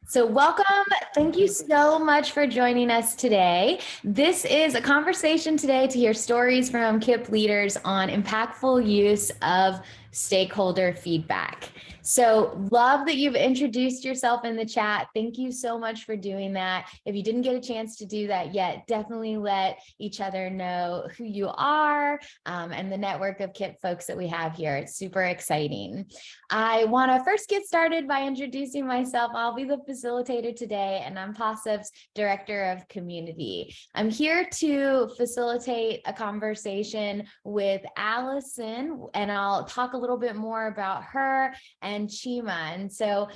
So welcome. Thank you so much for joining us today. This is a conversation today to hear stories from KIPP leaders on impactful use of stakeholder feedback. So love that you've introduced yourself in the chat. Thank you so much for doing that. If you didn't get a chance to do that yet, definitely let each other know who you are and the network of KIPP folks that we have here. It's super exciting. I want to first get started by introducing myself. I'll be the facilitator today, and I'm Possip's Director of Community. I'm here to facilitate a conversation with Allison, and I'll talk a little bit more about her and Chima. And so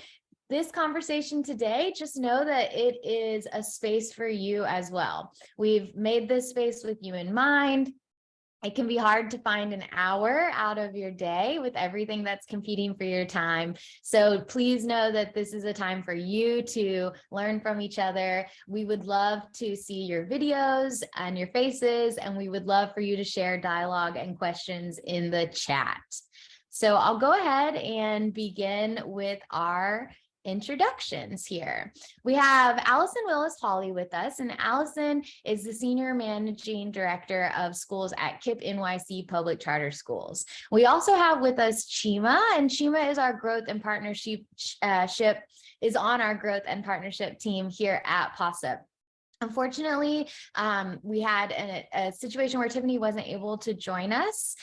this conversation today, just know that it is a space for you as well. We've made this space with you in mind. It can be hard to find an hour out of your day with everything that's competing for your time. So please know that this is a time for you to learn from each other. We would love to see your videos and your faces, and we would love for you to share dialogue and questions in the chat. So I'll go ahead and begin with our introductions here. We have Allison Willis Hawley with us, and Allison is the Senior Managing Director of Schools at KIPP NYC Public Charter Schools. We also have with us Chima, and Chima is our growth and partnership is on our growth and partnership team here at Possip. Unfortunately, we had a situation where Tiffany wasn't able to join us.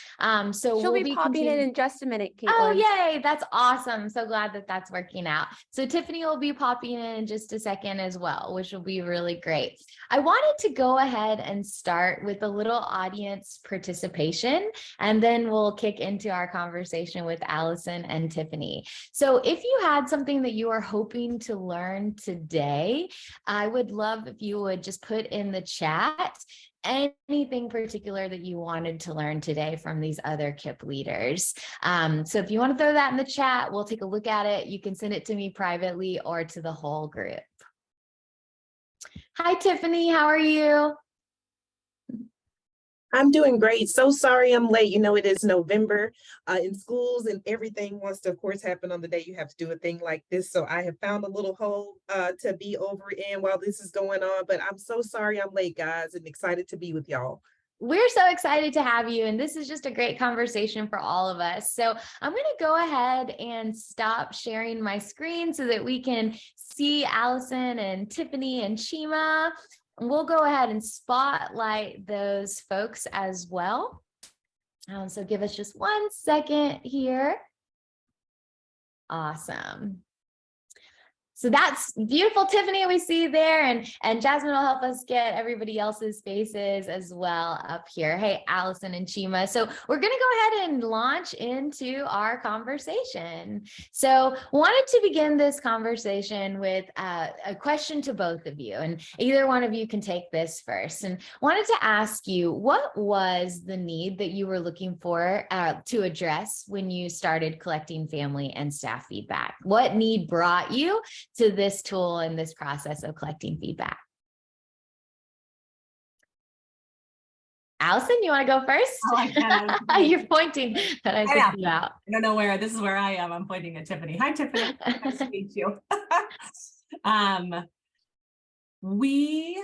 So she'll be popping in just a minute, Caitlin. Oh, yay. That's awesome. I'm so glad that that's working out. So Tiffany will be popping in just a second as well, which will be really great. I wanted to go ahead and start with a little audience participation, and then we'll kick into our conversation with Allison and Tiffany. So if you had something that you are hoping to learn today, I would love if you would just put in the chat anything particular that you wanted to learn today from these other KIPP leaders. So if you want to throw that in the chat, we'll take a look at it. You can send it to me privately or to the whole group. Hi, Tiffany. How are you? I'm doing great. So sorry I'm late. You know, it is November in schools, and everything wants to, of course, happen on the day you have to do a thing like this. So I have found a little hole to be over in while this is going on. But I'm so sorry I'm late, guys, and excited to be with y'all. We're so excited to have you, and this is just a great conversation for all of us. So I'm going to go ahead and stop sharing my screen so that we can see Allison and Tiffany and Chima. We'll go ahead and spotlight those folks as well. So give us just 1 second here. Awesome. So that's beautiful, Tiffany, we see there, and Jasmine will help us get everybody else's faces as well up here. Hey, Allison and Chima. So we're going to go ahead and launch into our conversation. So wanted to begin this conversation with a question to both of you, and either one of you can take this first. And wanted to ask you, what was the need that you were looking for to address when you started collecting family and staff feedback? What need brought you to this tool and this process of collecting feedback? Allison, you want to go first? Oh, I can. You're pointing, but I picked you out. I don't know where, this is where I am. I'm pointing at Tiffany. Hi, Tiffany. Nice to meet you. We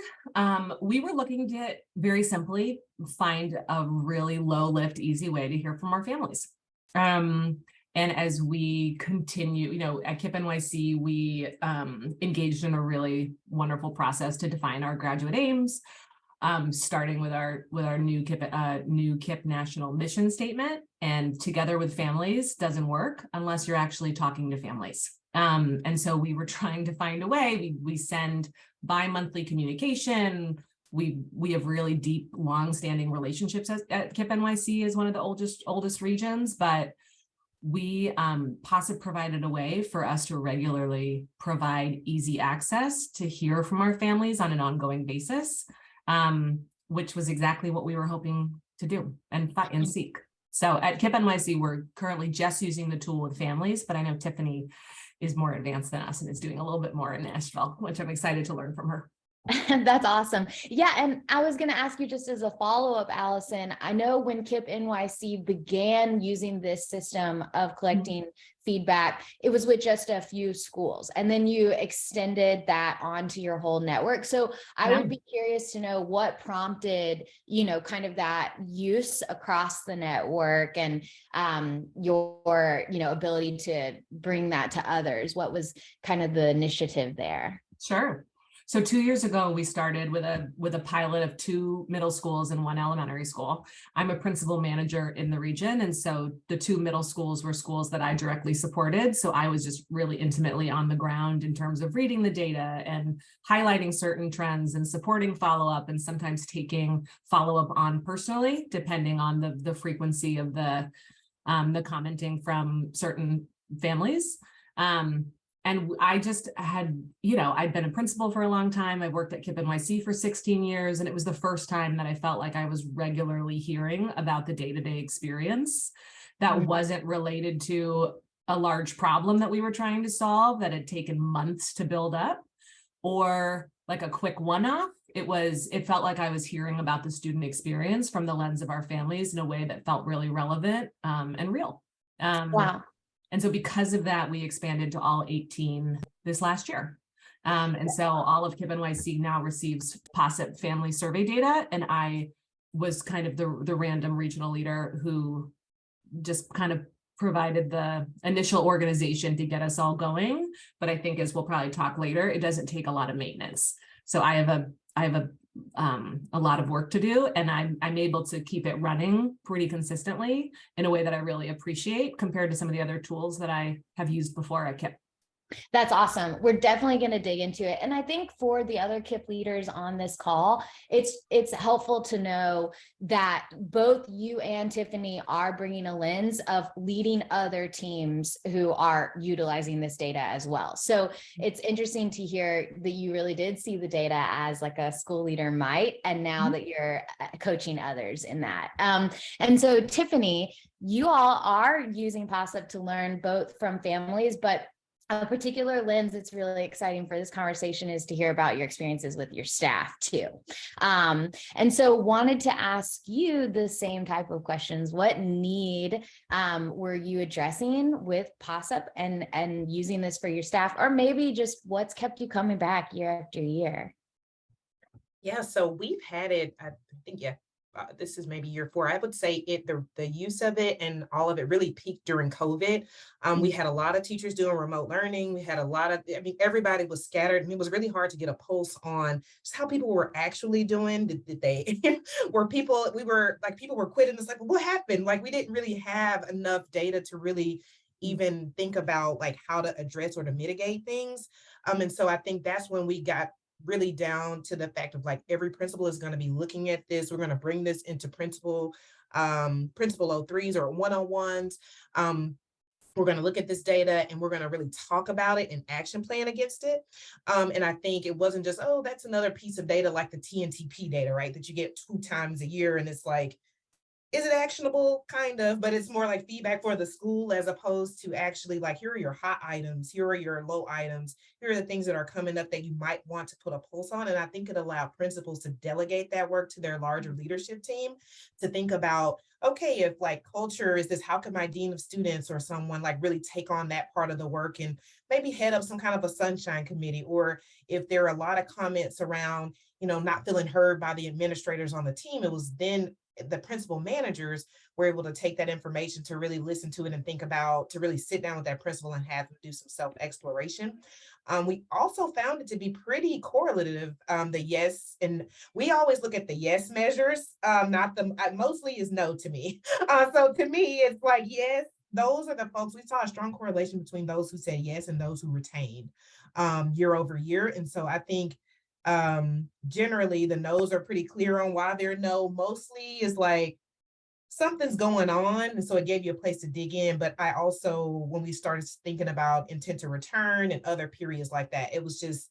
were looking to very simply find a really low lift, easy way to hear from our families. And as we continue, you know, at KIPP NYC, we engaged in a really wonderful process to define our graduate aims, starting with our new KIPP national mission statement. And together with families doesn't work unless you're actually talking to families. And so we were trying to find a way. We send bi-monthly communication. We have really deep, long-standing relationships at KIPP NYC as one of the oldest regions, but Possip provided a way for us to regularly provide easy access to hear from our families on an ongoing basis, which was exactly what we were hoping to do and seek. So at KIPP NYC, we're currently just using the tool with families, but I know Tiffany is more advanced than us and is doing a little bit more in Nashville, which I'm excited to learn from her. That's awesome. Yeah. And I was going to ask you just as a follow-up, Allison, I know when KIPP NYC began using this system of collecting feedback, it was with just a few schools, and then you extended that onto your whole network. So I would be curious to know what prompted, kind of that use across the network, and your, ability to bring that to others. What was kind of the initiative there? Sure. So 2 years ago, we started with a pilot of 2 middle schools and 1 elementary school. I'm a principal manager in the region. And so the 2 middle schools were schools that I directly supported. So I was just really intimately on the ground in terms of reading the data and highlighting certain trends and supporting follow-up, and sometimes taking follow-up on personally, depending on the frequency of the commenting from certain families. And I just had, I'd been a principal for a long time. I worked at KIPP NYC for 16 years. And it was the first time that I felt like I was regularly hearing about the day-to-day experience that wasn't related to a large problem that we were trying to solve that had taken months to build up, or like a quick one-off. It felt like I was hearing about the student experience from the lens of our families in a way that felt really relevant and real. Wow. And so because of that, we expanded to all 18 this last year. And so all of KIPP NYC now receives Possip family survey data. And I was kind of the random regional leader who just kind of provided the initial organization to get us all going. But I think, as we'll probably talk later, it doesn't take a lot of maintenance. So I have a lot of work to do, and I'm able to keep it running pretty consistently in a way that I really appreciate compared to some of the other tools that I have used before at KIPP. That's awesome. We're definitely going to dig into it. And I think for the other KIPP leaders on this call, it's helpful to know that both you and Tiffany are bringing a lens of leading other teams who are utilizing this data as well. So it's interesting to hear that you really did see the data as like a school leader might, and now that you're coaching others in that. And so Tiffany, you all are using Possip to learn both from families, but a particular lens that's really exciting for this conversation is to hear about your experiences with your staff too. And so wanted to ask you the same type of questions. What need were you addressing with Possip and using this for your staff, or maybe just what's kept you coming back year after year? Yeah, so we've had it, I think, this is maybe year 4. I would say the use of it and all of it really peaked during COVID. We had a lot of teachers doing remote learning. We had a lot of, everybody was scattered, and it was really hard to get a pulse on just how people were actually doing. Did they, people were quitting. It's like, what happened? Like, we didn't really have enough data to really even think about like how to address or to mitigate things. And so I think that's when we got really down to the fact of like, every principal is going to be looking at this. We're going to bring this into principal 03s or one-on-ones. We're going to look at this data, and we're going to really talk about it and action plan against it. And I think it wasn't just, oh, that's another piece of data like the TNTP data, right? That you get 2 times a year. And it's like, is it actionable? Kind of, but it's more like feedback for the school, as opposed to actually like, here are your hot items, here are your low items, here are the things that are coming up that you might want to put a pulse on. And I think it allowed principals to delegate that work to their larger leadership team to think about, okay, if like culture is this, how can my dean of students or someone like really take on that part of the work and maybe head up some kind of a sunshine committee? Or if there are a lot of comments around, not feeling heard by the administrators on the team, it was then the principal managers were able to take that information to really listen to it and think about, to really sit down with that principal and have them do some self-exploration. We also found it to be pretty correlative, the yes, and we always look at the yes measures, not the, mostly is no to me. So to me, it's like, yes, those are the folks, we saw a strong correlation between those who said yes and those who retained year over year. And so I think generally the no's are pretty clear on why they're no. Mostly is like something's going on, and so it gave you a place to dig in. But I also, when we started thinking about intent to return and other periods like that, it was just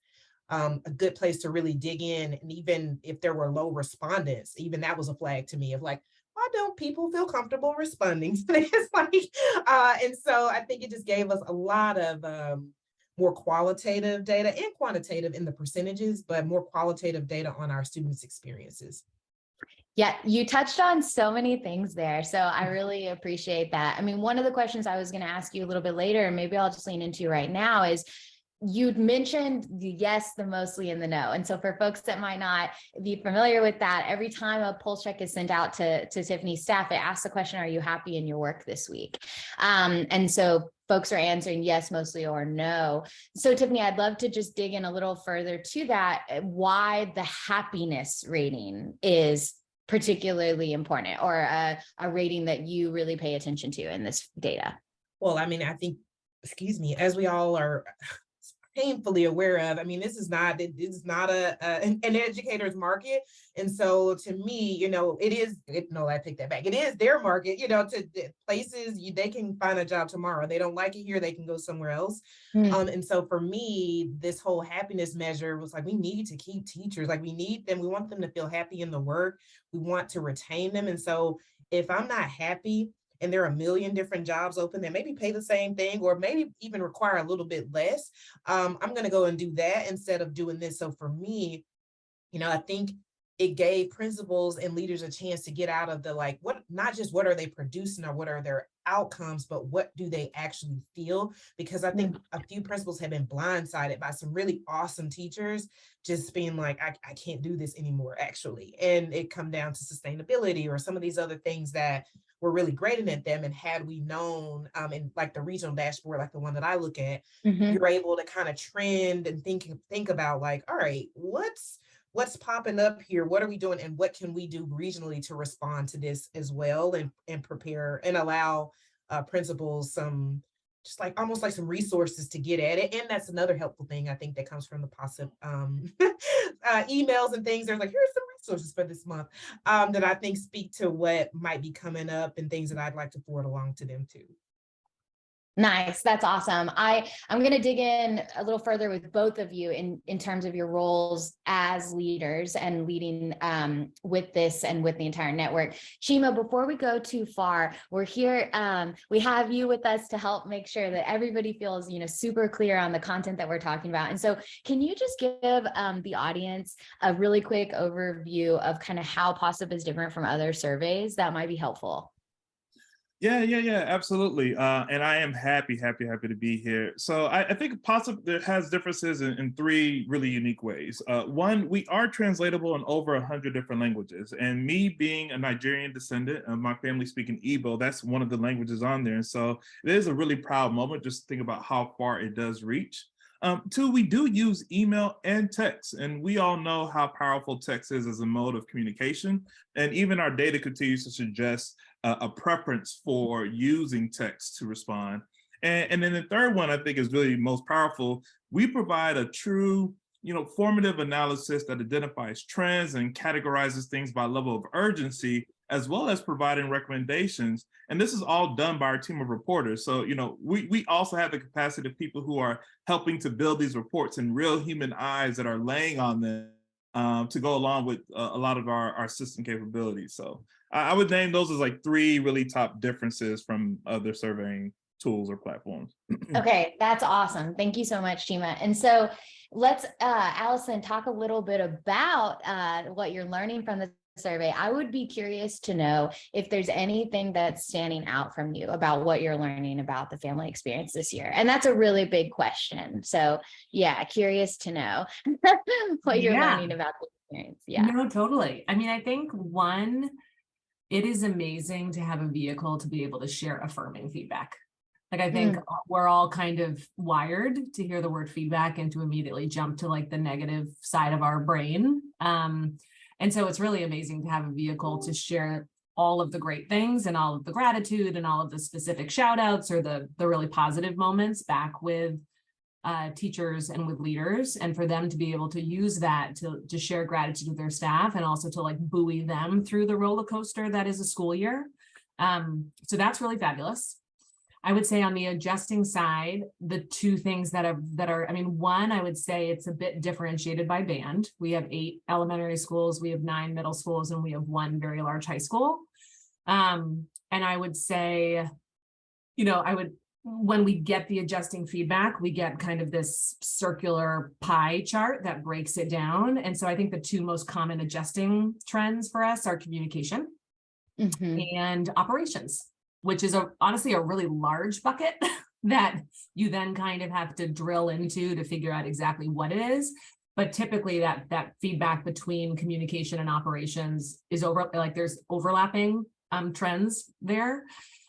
a good place to really dig in. And even if there were low respondents, even that was a flag to me of like, why don't people feel comfortable responding to this? Like, and so I think it just gave us a lot of more qualitative data and quantitative in the percentages, but more qualitative data on our students' experiences. Yeah, you touched on so many things there. So I really appreciate that. I mean, one of the questions I was going to ask you a little bit later, and maybe I'll just lean into right now, is you'd mentioned the yes, the mostly, and the no. And so for folks that might not be familiar with that, every time a pulse check is sent out to Tiffany's staff, it asks the question, are you happy in your work this week? And so folks are answering yes, mostly, or no. So Tiffany, I'd love to just dig in a little further to that, why the happiness rating is particularly important, or a rating that you really pay attention to in this data. Well, I mean, I think, excuse me, as we all are painfully aware of, I mean, this is not an educator's market. And so to me, you know, I take that back. It is their market, you know, to places they can find a job tomorrow. They don't like it here, they can go somewhere else. And so for me, this whole happiness measure was like, we need to keep teachers, like we need them. We want them to feel happy in the work. We want to retain them. And so if I'm not happy, and there are a million different jobs open that maybe pay the same thing or maybe even require a little bit less, I'm going to go and do that instead of doing this. So for me, you know, I think it gave principals and leaders a chance to get out of the like, not just what are they producing or what are their outcomes, but what do they actually feel? Because I think a few principals have been blindsided by some really awesome teachers just being like, I can't do this anymore, actually. And it come down to sustainability or some of these other things that were really great at them. And had we known, in like the regional dashboard, like the one that I look at, you're able to kind of trend and think about like, all right, what's popping up here? What are we doing? And what can we do regionally to respond to this as well and prepare and allow principals some, just like almost like some resources to get at it. And that's another helpful thing I think that comes from the Possip emails and things. There's like, here's some resources for this month that I think speak to what might be coming up and things that I'd like to forward along to them too. Nice. That's awesome. I'm going to dig in a little further with both of you in terms of your roles as leaders and leading with this and with the entire network. Shima, before we go too far, we're here. We have you with us to help make sure that everybody feels, you know, super clear on the content that we're talking about. And so can you just give the audience a really quick overview of kind of how Possip is different from other surveys? That might be helpful. Yeah, absolutely. And I am happy to be here. So I think Possip has differences in three really unique ways. One, we are translatable in over 100 different languages. And me being a Nigerian descendant of my family speaking Igbo, that's one of the languages on there. And so it is a really proud moment just to think about how far it does reach. Two, we do use email and text, and we all know how powerful text is as a mode of communication. And even our data continues to suggest a preference for using text to respond. And then the third one I think is really most powerful. We provide a true, formative analysis that identifies trends and categorizes things by level of urgency, as well as providing recommendations. And this is all done by our team of reporters. So, we also have the capacity of people who are helping to build these reports and real human eyes that are laying on them to go along with a lot of our system capabilities. So I would name those as like three really top differences from other surveying tools or platforms. Okay, that's awesome. Thank you so much, Shima. And so let's, Allison, talk a little bit about what you're learning from the survey. I would be curious to know if there's anything that's standing out from you about what you're learning about the family experience this year. And that's a really big question. So yeah, curious to know what you're learning about the experience. Yeah. No, totally. I mean, I think one, it is amazing to have a vehicle to be able to share affirming feedback. Like, I think we're all kind of wired to hear the word feedback and to immediately jump to like the negative side of our brain. And so it's really amazing to have a vehicle to share all of the great things and all of the gratitude and all of the specific shout outs or the really positive moments back with teachers and with leaders, and for them to be able to use that to share gratitude with their staff and also to like buoy them through the roller coaster that is a school year. So that's really fabulous. I would say on the adjusting side, the two things that are, I mean, one, I would say it's a bit differentiated by band. We have 8 elementary schools, we have 9 middle schools, and we have 1 very large high school. And I would say, when we get the adjusting feedback, we get kind of this circular pie chart that breaks it down. And so I think the two most common adjusting trends for us are communication and operations, which is honestly a really large bucket that you then kind of have to drill into to figure out exactly what it is. But typically that feedback between communication and operations is there's overlapping trends there.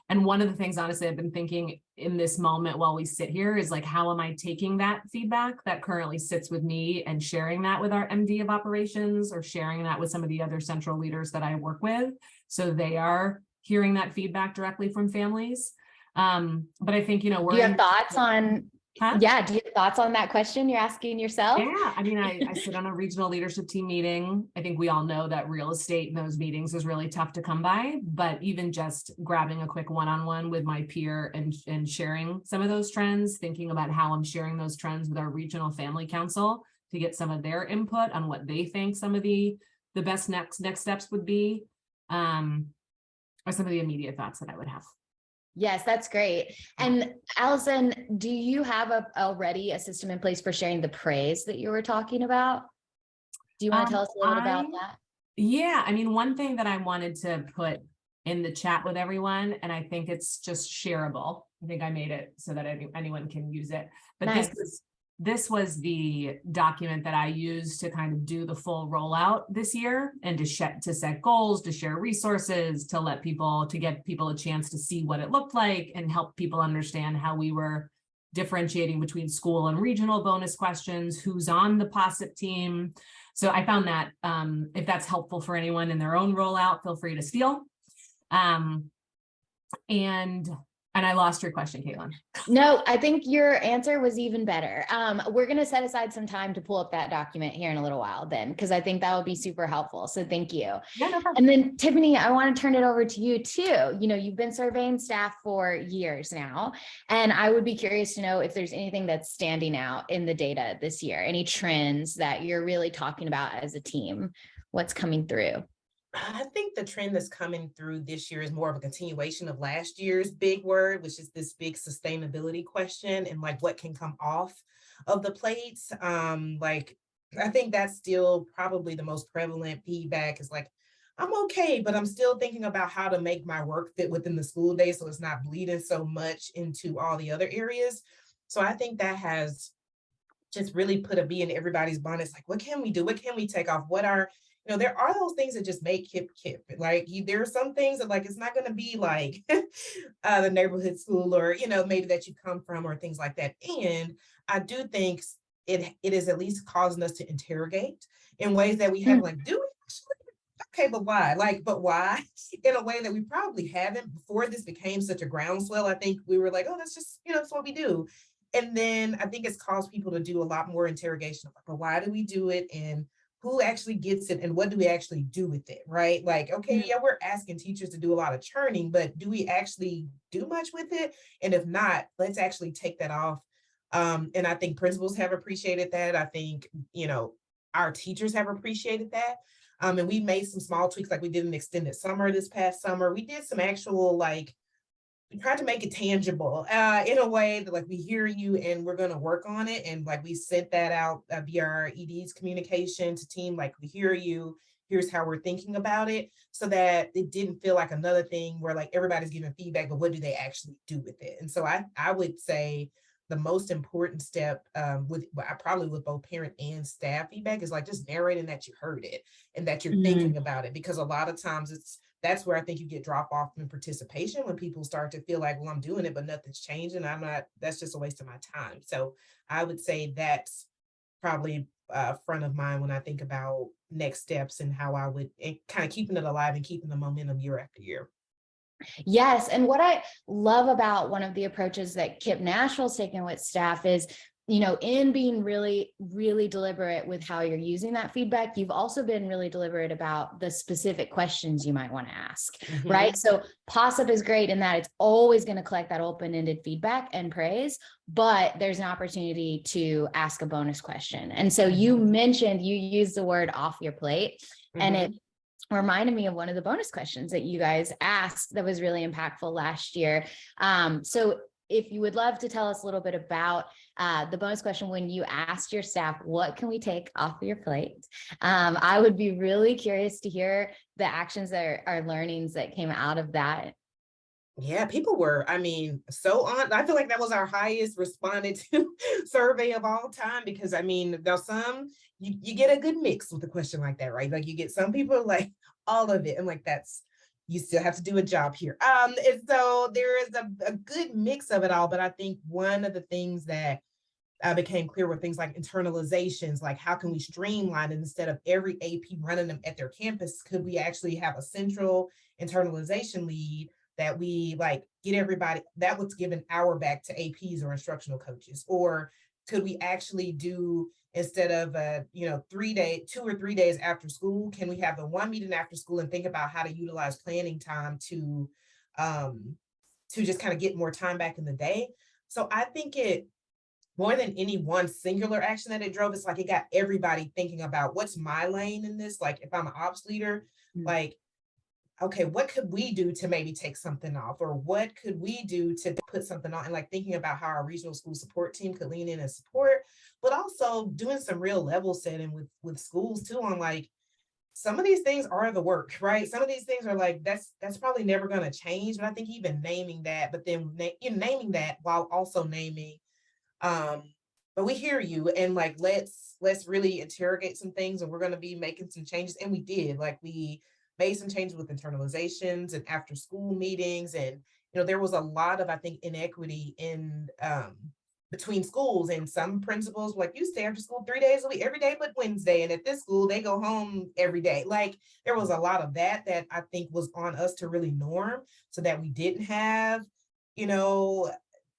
And one of the things, honestly, I've been thinking in this moment while we sit here is like, how am I taking that feedback that currently sits with me and sharing that with our MD of operations, or sharing that with some of the other central leaders that I work with, so they are hearing that feedback directly from families. But I think, do you have thoughts on, Huh? Yeah, do you have thoughts on that question you're asking yourself? Yeah, I mean, I sit on a regional leadership team meeting. I think we all know that real estate in those meetings is really tough to come by, but even just grabbing a quick one-on-one with my peer and sharing some of those trends, thinking about how I'm sharing those trends with our regional family council to get some of their input on what they think some of the best next steps would be, are some of the immediate thoughts that I would have. Yes, that's great. And Allison, do you have already a system in place for sharing the praise that you were talking about? Do you want to tell us a little bit about that? Yeah, I mean, one thing that I wanted to put in the chat with everyone, and I think it's just shareable. I think I made it so that anyone can use it. But Nice. this was the document that I used to kind of do the full rollout this year, and to set goals, to share resources, to get people a chance to see what it looked like and help people understand how we were differentiating between school and regional bonus questions, who's on the Possip team. So I found that if that's helpful for anyone in their own rollout, feel free to steal. And I lost your question, Caitlin. No, I think your answer was even better. We're going to set aside some time to pull up that document here in a little while then, because I think that would be super helpful. So thank you. Yeah, no problem. And then Tiffany, I want to turn it over to you too. You've been surveying staff for years now, and I would be curious to know if there's anything that's standing out in the data this year, any trends that you're really talking about as a team, what's coming through? I think the trend that's coming through this year is more of a continuation of last year's big word, which is this big sustainability question and like what can come off of the plates. I think that's still probably the most prevalent feedback is like, I'm okay, but I'm still thinking about how to make my work fit within the school day so it's not bleeding so much into all the other areas. So I think that has just really put a bee in everybody's bonnet. It's like, what can we do? What can we take off? What are there are those things that just make KIPP. Like there are some things that like, it's not going to be like the neighborhood school or, maybe that you come from or things like that. And I do think it is at least causing us to interrogate in ways that we haven't like, do we actually? Okay, but why? But why? In a way that we probably haven't before this became such a groundswell. I think we were like, oh, that's just, that's what we do. And then I think it's caused people to do a lot more interrogation of like, but why do we do it? And who actually gets it and what do we actually do with it, right? Like, okay, yeah, we're asking teachers to do a lot of churning, but do we actually do much with it? And if not, let's actually take that off. And I think principals have appreciated that. I think, our teachers have appreciated that. And we made some small tweaks, like we did an extended summer this past summer. We did some actual, we tried to make it tangible in a way that like we hear you and we're going to work on it. And like we sent that out via our ED's communication to team, like we hear you, here's how we're thinking about it, so that it didn't feel like another thing where like everybody's giving feedback, but what do they actually do with it? And so I would say the most important step with both parent and staff feedback is like just narrating that you heard it and that you're thinking about it, because a lot of times that's where I think you get drop off in participation when people start to feel like, well, I'm doing it, but nothing's changing. That's just a waste of my time. So I would say that's probably front of mind when I think about next steps and how I would kind of keeping it alive and keeping the momentum year after year. Yes. And what I love about one of the approaches that KIPP Nashville's taken with staff is, in being really, really deliberate with how you're using that feedback, you've also been really deliberate about the specific questions you might want to ask, right? So Possip is great in that it's always going to collect that open-ended feedback and praise, but there's an opportunity to ask a bonus question. And so you mentioned, you used the word off your plate, and it reminded me of one of the bonus questions that you guys asked that was really impactful last year. So if you would love to tell us a little bit about the bonus question when you asked your staff, what can we take off of your plate? I would be really curious to hear the actions or learnings that came out of that. Yeah, people were, I mean, so on. I feel like that was our highest responded to survey of all time, because I mean, there's some, you get a good mix with a question like that, right? Like you get some people like all of it. And like, that's, you still have to do a job here. And so there is a good mix of it all. But I think one of the things that became clear were things like internalizations, like how can we streamline it instead of every AP running them at their campus? Could we actually have a central internalization lead that we like get everybody, that was given hour back to APs or instructional coaches? Or could we actually do, instead of 2 or 3 days after school, can we have the one meeting after school and think about how to utilize planning time to just kind of get more time back in the day? So I think it, more than any one singular action that it drove, it's like it got everybody thinking about what's my lane in this. Like if I'm an ops leader, like, okay, what could we do to maybe take something off? Or what could we do to put something on? And like thinking about how our regional school support team could lean in and support, but also doing some real level setting with schools too, on like, some of these things are the work, right? Some of these things are like, that's probably never going to change. But I think even naming that, but then naming that while also naming, but we hear you, and like, let's really interrogate some things, and we're going to be making some changes. And we did, like, we made some changes with internalizations and after school meetings. And there was a lot of, I think, inequity in between schools, and some principals like, you stay after school 3 days a week, every day but Wednesday, and at this school they go home every day. Like there was a lot of that I think was on us to really norm, so that we didn't have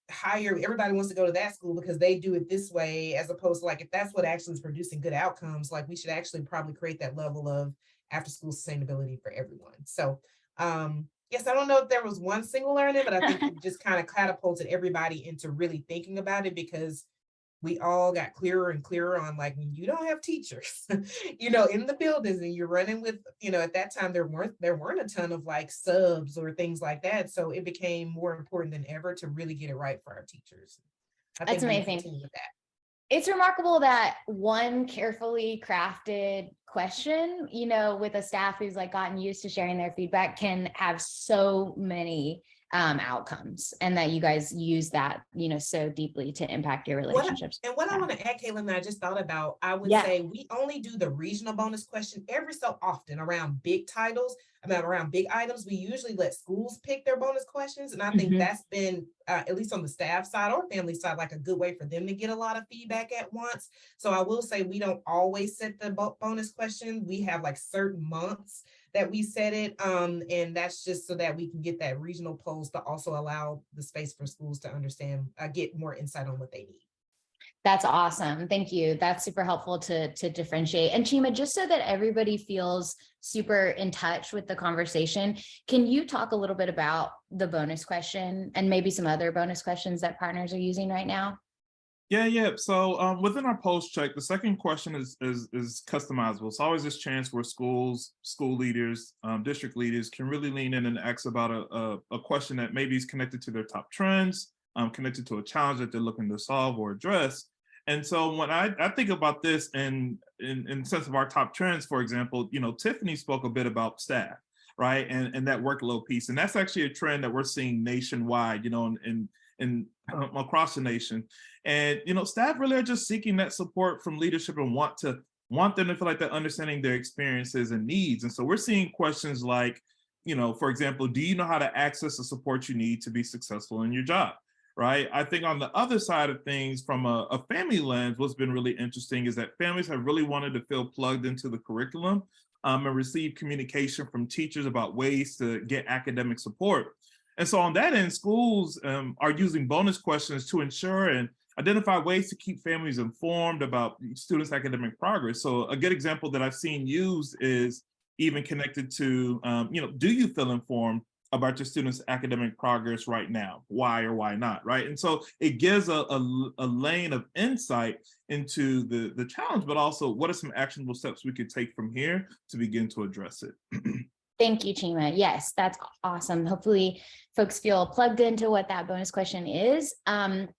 hire, everybody wants to go to that school because they do it this way, as opposed to like, if that's what actually is producing good outcomes, like we should actually probably create that level of after school sustainability for everyone. So yes, I don't know if there was one single learning, but I think it just kind of catapulted everybody into really thinking about it, because we all got clearer and clearer on like, when you don't have teachers, in the buildings, and you're running with, at that time there weren't a ton of like subs or things like that. So it became more important than ever to really get it right for our teachers. That's amazing. With that. It's remarkable that one carefully crafted question, with a staff who's like gotten used to sharing their feedback, can have so many outcomes, and that you guys use that, so deeply to impact your relationships. I want to add, Caitlin, that I just thought about, I would say we only do the regional bonus question every so often around big titles, around big items. We usually let schools pick their bonus questions. And I think that's been, at least on the staff side or family side, like a good way for them to get a lot of feedback at once. So I will say we don't always set the bonus question. We have like certain months that we set it. And that's just so that we can get that regional pulse, to also allow the space for schools to understand, get more insight on what they need. That's awesome. Thank you. That's super helpful to differentiate. And Chima, just so that everybody feels super in touch with the conversation, can you talk a little bit about the bonus question and maybe some other bonus questions that partners are using right now? Yeah. So within our post check, the second question is customizable. It's always this chance where schools, school leaders, district leaders can really lean in and ask about a question that maybe is connected to their top trends, connected to a challenge that they're looking to solve or address. And so when I think about this in sense of our top trends, for example, Tiffany spoke a bit about staff, right? And that workload piece. And that's actually a trend that we're seeing nationwide, and across the nation. And, staff really are just seeking that support from leadership and want them to feel like they're understanding their experiences and needs. And so we're seeing questions like, for example, do you know how to access the support you need to be successful in your job? Right. I think on the other side of things, from a family lens, what's been really interesting is that families have really wanted to feel plugged into the curriculum and receive communication from teachers about ways to get academic support. And so on that end, schools are using bonus questions to ensure and identify ways to keep families informed about students' academic progress. So a good example that I've seen used is even connected to, do you feel informed about your students' academic progress right now? Why or why not, right? And so it gives a lane of insight into the challenge, but also what are some actionable steps we could take from here to begin to address it? Thank you, Chima. Yes, that's awesome. Hopefully folks feel plugged into what that bonus question is. And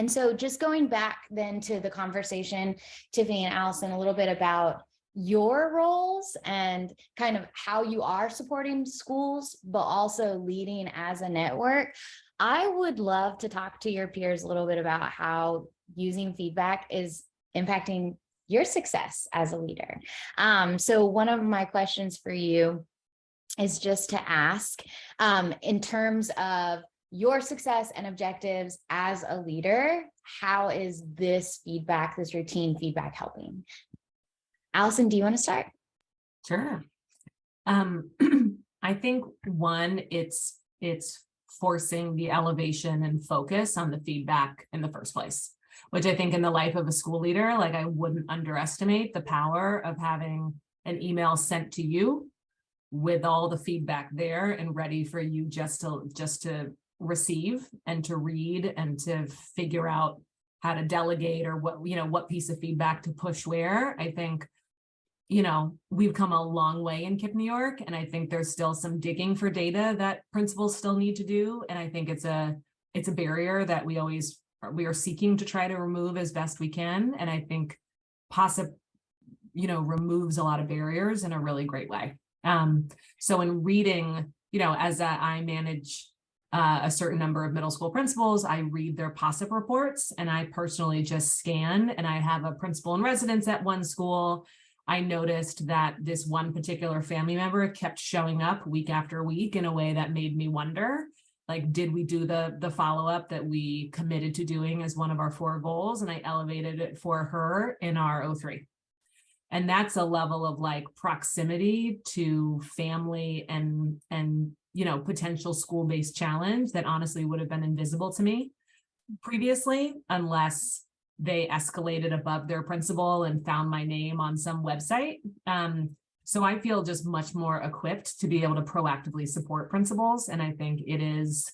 so just going back then to the conversation, Tiffany and Allison, a little bit about your roles and kind of how you are supporting schools, but also leading as a network. I would love to talk to your peers a little bit about how using feedback is impacting your success as a leader. So one of my questions for you is just to ask, in terms of your success and objectives as a leader, how is this feedback, this routine feedback helping? Allison, do you want to start? Sure. I think one, it's forcing the elevation and focus on the feedback in the first place, which I think in the life of a school leader, like I wouldn't underestimate the power of having an email sent to you with all the feedback there and ready for you just to receive and to read and to figure out how to delegate or what piece of feedback to push where. I think, we've come a long way in KIPP New York, and I think there's still some digging for data that principals still need to do. And I think it's a barrier that we are seeking to try to remove as best we can. And I think Possip, removes a lot of barriers in a really great way. So in reading, as I manage a certain number of middle school principals, I read their Possip reports, and I personally just scan, and I have a principal in residence at one school. I noticed that this one particular family member kept showing up week after week in a way that made me wonder, like, did we do the follow-up that we committed to doing as one of our 4 goals? And I elevated it for her in our O3. And that's a level of like proximity to family and potential school-based challenge that honestly would have been invisible to me previously, unless they escalated above their principal and found my name on some website. So I feel just much more equipped to be able to proactively support principals. And I think it is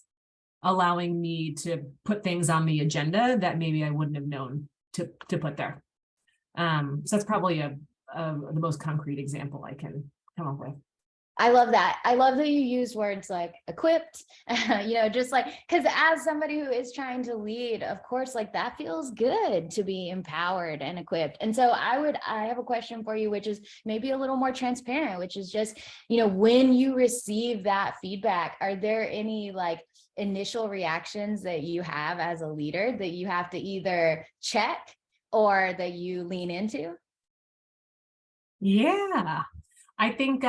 allowing me to put things on the agenda that maybe I wouldn't have known to put there. So that's probably the most concrete example I can come up with. I love that. I love that you use words like equipped, just like, because as somebody who is trying to lead, of course, like that feels good to be empowered and equipped. And so I have a question for you, which is maybe a little more transparent, which is just, when you receive that feedback, are there any like initial reactions that you have as a leader that you have to either check or that you lean into? Yeah, I think,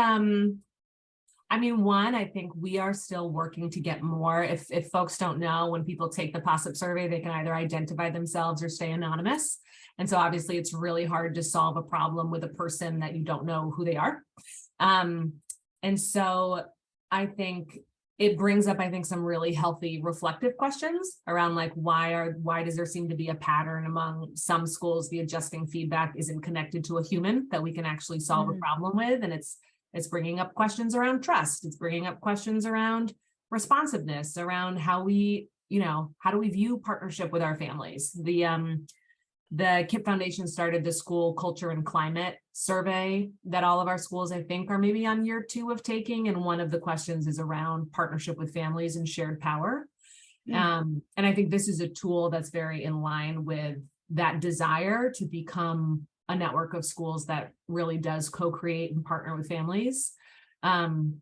I think we are still working to get more. If folks don't know, when people take the Possip survey, they can either identify themselves or stay anonymous. And so obviously it's really hard to solve a problem with a person that you don't know who they are. And so I think it brings up, some really healthy reflective questions around like, why does there seem to be a pattern among some schools? The adjusting feedback isn't connected to a human that we can actually solve a problem with. And it's bringing up questions around trust. It's bringing up questions around responsiveness, around how we, how do we view partnership with our families? The KIPP Foundation started the school culture and climate survey that all of our schools, I think, are maybe on year 2 of taking. And one of the questions is around partnership with families and shared power. And I think this is a tool that's very in line with that desire to become a network of schools that really does co-create and partner with families. And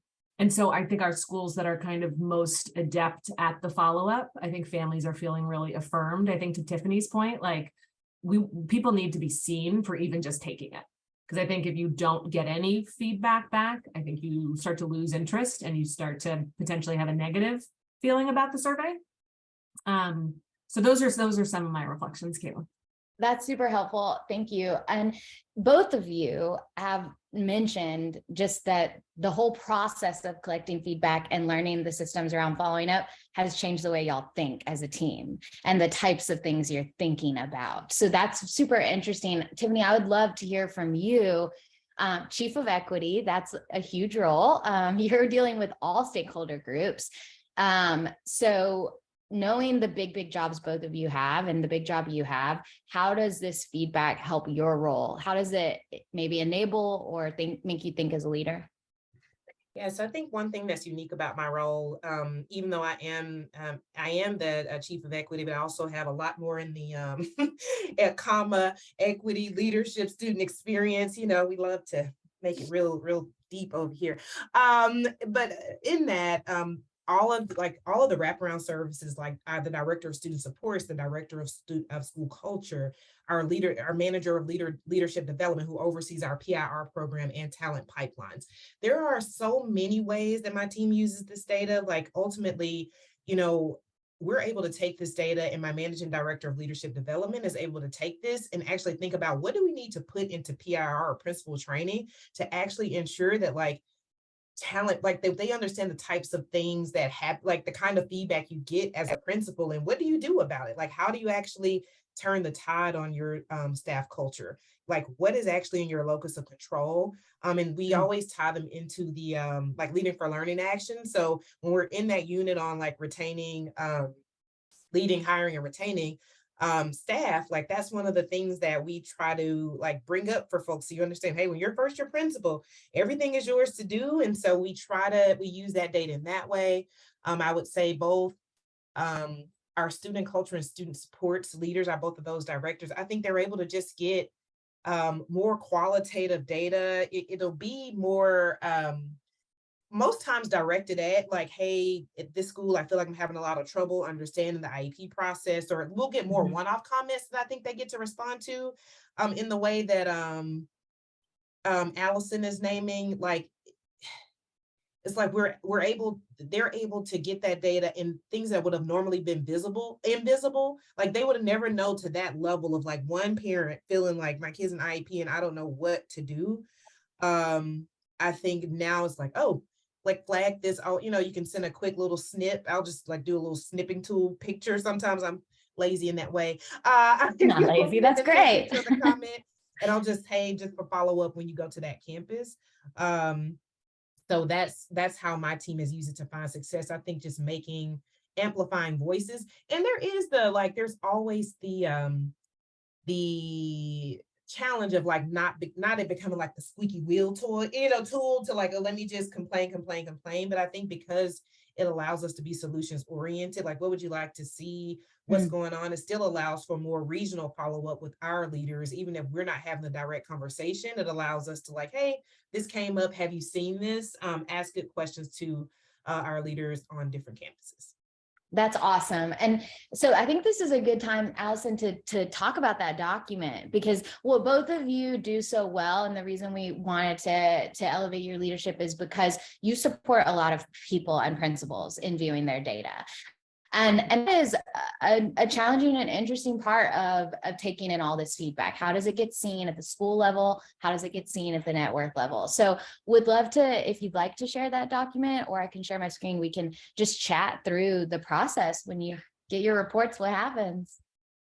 so I think our schools that are kind of most adept at the follow-up, I think families are feeling really affirmed. I think to Tiffany's point, like people need to be seen for even just taking it. Because I think if you don't get any feedback back, I think you start to lose interest and you start to potentially have a negative feeling about the survey. So those are some of my reflections, Caitlin. That's super helpful. Thank you. And both of you have mentioned just that the whole process of collecting feedback and learning the systems around following up has changed the way y'all think as a team and the types of things you're thinking about. So that's super interesting. Tiffany, I would love to hear from you. Chief of Equity, that's a huge role. You're dealing with all stakeholder groups. So knowing the big jobs both of you have and the big job you have, how does this feedback help your role? How does it maybe enable or make you think as a leader? Yeah, so I think one thing that's unique about my role, even though I am the chief of equity, but I also have a lot more in the equity, leadership, student experience. You know, we love to make it real deep over here. But in that, all of the wraparound services, like the director of student supports, the director of school culture, our manager of leadership development, who oversees our PIR program and talent pipelines. There are so many ways that my team uses this data. Like ultimately, you know, we're able to take this data, and my managing director of leadership development is able to take this and actually think about what do we need to put into PIR or principal training to actually ensure that talent, they understand the types of things that have, like, the kind of feedback you get as a principal, and what do you do about it? Like, how do you actually turn the tide on your staff culture? Like, what is actually in your locus of control? And we always tie them into the leading for learning action. So when we're in that unit on retaining, leading, hiring, and retaining staff, that's one of the things that we try to bring up for folks, so you understand, hey, when you're first your principal, everything is yours to do. And so we use that data in that way. I would say both our student culture and student supports leaders are both of those directors. I think they're able to just get more qualitative data. It'll be more most times directed at hey, at this school, I feel like I'm having a lot of trouble understanding the IEP process, or we'll get more one-off comments that I think they get to respond to in the way that Allison is naming. It's they're able to get that data in things that would have normally been invisible. Like they would have never known to that level of one parent feeling like my kid's an IEP and I don't know what to do. I think now it's oh, flag this. Oh, you can send a quick little snip. I'll just do a little snipping tool picture. Sometimes I'm lazy in that way. Not lazy, that's great. The comment, and I'll just, hey, just for follow up when you go to that campus. So that's how my team has used it to find success. I think just amplifying voices. And there is there's always the challenge of not it becoming the squeaky wheel tool to oh, let me just complain. But I think because it allows us to be solutions oriented, what would you like to see, what's going on, it still allows for more regional follow-up with our leaders. Even if we're not having a direct conversation, it allows us to hey, this came up, have you seen this? Ask good questions to our leaders on different campuses. That's awesome. And so I think this is a good time, Allison, to talk about that document, because what both of you do so well, and the reason we wanted to elevate your leadership is because you support a lot of people and principals in viewing their data. And that is a challenging and interesting part of taking in all this feedback. How does it get seen at the school level? How does it get seen at the network level? So would love to, if you'd like to share that document, or I can share my screen, we can just chat through the process. When you get your reports, what happens?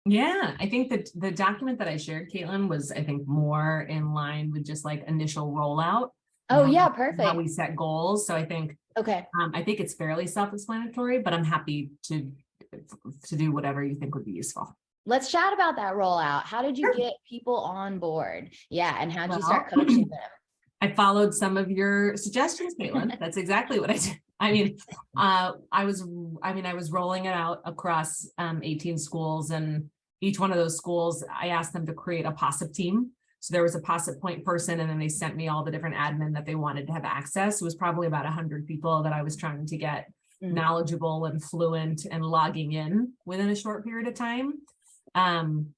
Yeah, I think that the document that I shared, Caitlin, was, I think, more in line with just initial rollout. Oh, yeah, perfect. How we set goals. So I think, okay. I think it's fairly self-explanatory, but I'm happy to do whatever you think would be useful. Let's chat about that rollout. How did you get people on board? Yeah. And how did you start coaching them? I followed some of your suggestions, Caitlin. That's exactly what I did. I was rolling it out across 18 schools, and each one of those schools, I asked them to create a Possip team. So there was a Possip point person, and then they sent me all the different admin that they wanted to have access. It was probably about 100 people that I was trying to get knowledgeable and fluent and logging in within a short period of time. And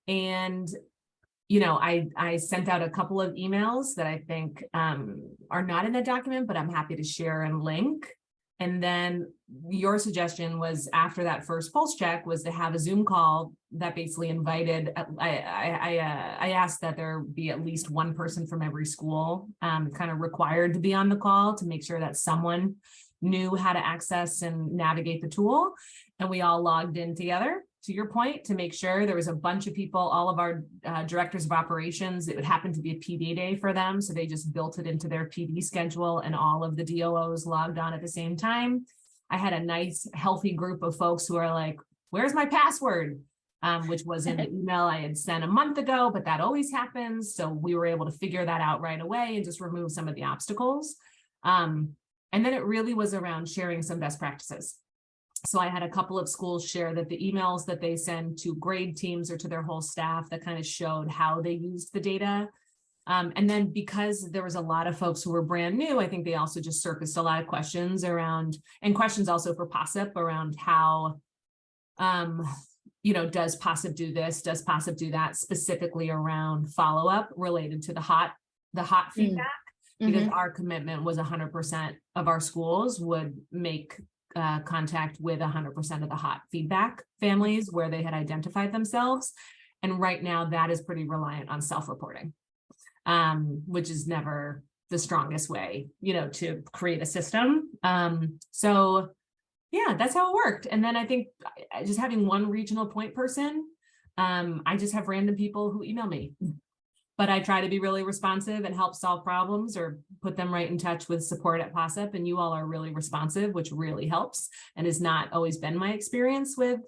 I sent out a couple of emails that I think are not in the document, but I'm happy to share and link. And then your suggestion was, after that first pulse check, was to have a Zoom call that basically invited, I asked that there be at least one person from every school kind of required to be on the call to make sure that someone knew how to access and navigate the tool. And we all logged in together, to your point, to make sure. There was a bunch of people, all of our directors of operations, it would happen to be a PD day for them. So they just built it into their PD schedule, and all of the DOOs logged on at the same time. I had a nice, healthy group of folks who are like, where's my password? Which was in the email I had sent a month ago, but that always happens. So we were able to figure that out right away and just remove some of the obstacles. And then it really was around sharing some best practices. So I had a couple of schools share that the emails that they send to grade teams or to their whole staff that kind of showed how they used the data. And then because there was a lot of folks who were brand new, I think they also just surfaced a lot of questions around, and questions also for Possip around how, does Possip do this? Does Possip do that? Specifically around follow-up related to the hot feedback, because our commitment was 100% of our schools would make contact with 100% of the hot feedback families where they had identified themselves. And right now that is pretty reliant on self-reporting, which is never the strongest way, to create a system. So yeah, that's how it worked. And then I think just having one regional point person, I just have random people who email me, but I try to be really responsive and help solve problems or put them right in touch with support at Possip. And you all are really responsive, which really helps and has not always been my experience with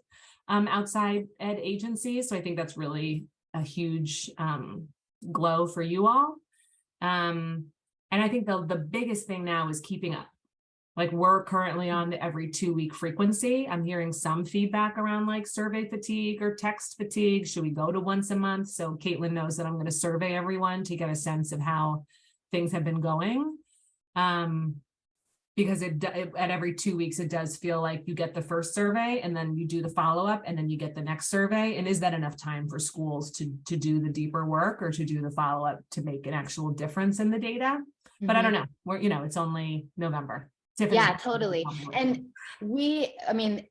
outside ed agencies. So I think that's really a huge glow for you all. And I think the biggest thing now is keeping up. Like we're currently on the every 2-week frequency. I'm hearing some feedback around like survey fatigue or text fatigue. Should we go to once a month? So Caitlin knows that I'm going to survey everyone to get a sense of how things have been going. Because at every 2 weeks, it does feel like you get the first survey and then you do the follow-up and then you get the next survey. And is that enough time for schools to do the deeper work or to do the follow-up to make an actual difference in the data? But I don't know. It's only November. Tiffany. Yeah, totally. And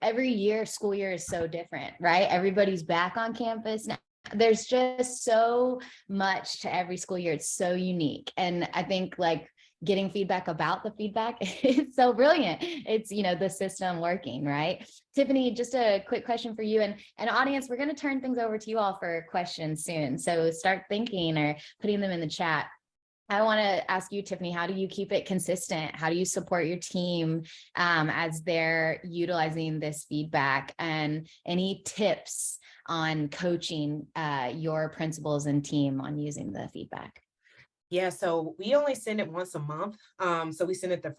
every year, school year is so different, right? Everybody's back on campus now. There's just so much to every school year. It's so unique. And I think like getting feedback about the feedback is so brilliant. It's, the system working, right? Tiffany, just a quick question for you and audience, we're going to turn things over to you all for questions soon. So start thinking or putting them in the chat. I want to ask you, Tiffany, how do you keep it consistent? How do you support your team as they're utilizing this feedback, and any tips on coaching your principals and team on using the feedback? Yeah, so we only send it once a month. So we send it the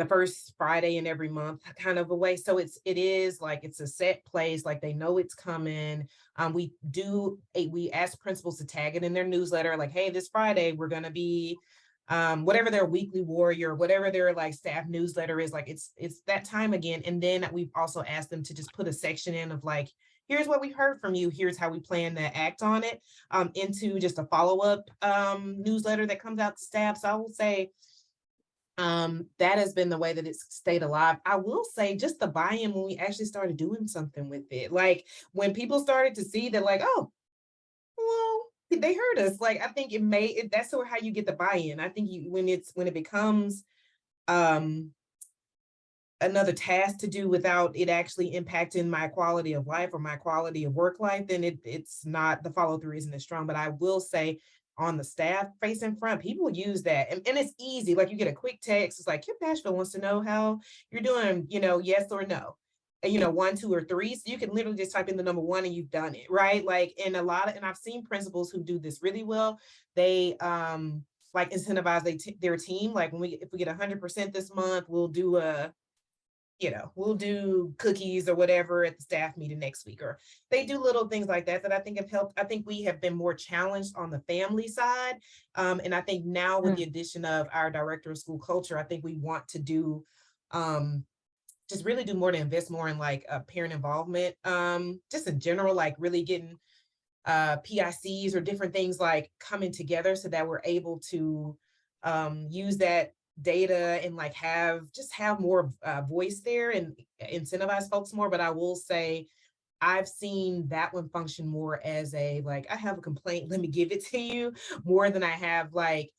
first Friday in every month kind of a way. So it is like, it's a set place, like they know it's coming. We ask principals to tag it in their newsletter, like, hey, this Friday, we're going to be, whatever their weekly warrior, whatever their like staff newsletter is, like, it's that time again. And then we've also asked them to just put a section in of like, here's what we heard from you. Here's how we plan to act on it, into just a follow-up newsletter that comes out to staff. So I will say, that has been the way that it's stayed alive. I will say just the buy-in when we actually started doing something with it. Like when people started to see that, like, oh, well, they heard us. Like, I think that's sort of how you get the buy-in. I think when it becomes another task to do without it actually impacting my quality of life or my quality of work life, then it's not, the follow-through isn't as strong. But I will say, on the staff facing front, people use that. And it's easy. Like you get a quick text. It's like, KIPP Nashville wants to know how you're doing, yes or no. And, 1, 2, or 3. So you can literally just type in the number 1 and you've done it, right? Like, and I've seen principals who do this really well. They like incentivize their team. Like if we get 100% this month, we'll do we'll do cookies or whatever at the staff meeting next week, or they do little things like that I think have helped. I think we have been more challenged on the family side. And I think now with the addition of our director of school culture, I think we want to do, just really do more to invest more in like parent involvement, just in general, like really getting PICs or different things like coming together so that we're able to use that data and like have more voice there and incentivize folks more. But I will say I've seen that one function more as a, like, I have a complaint, let me give it to you, more than I have like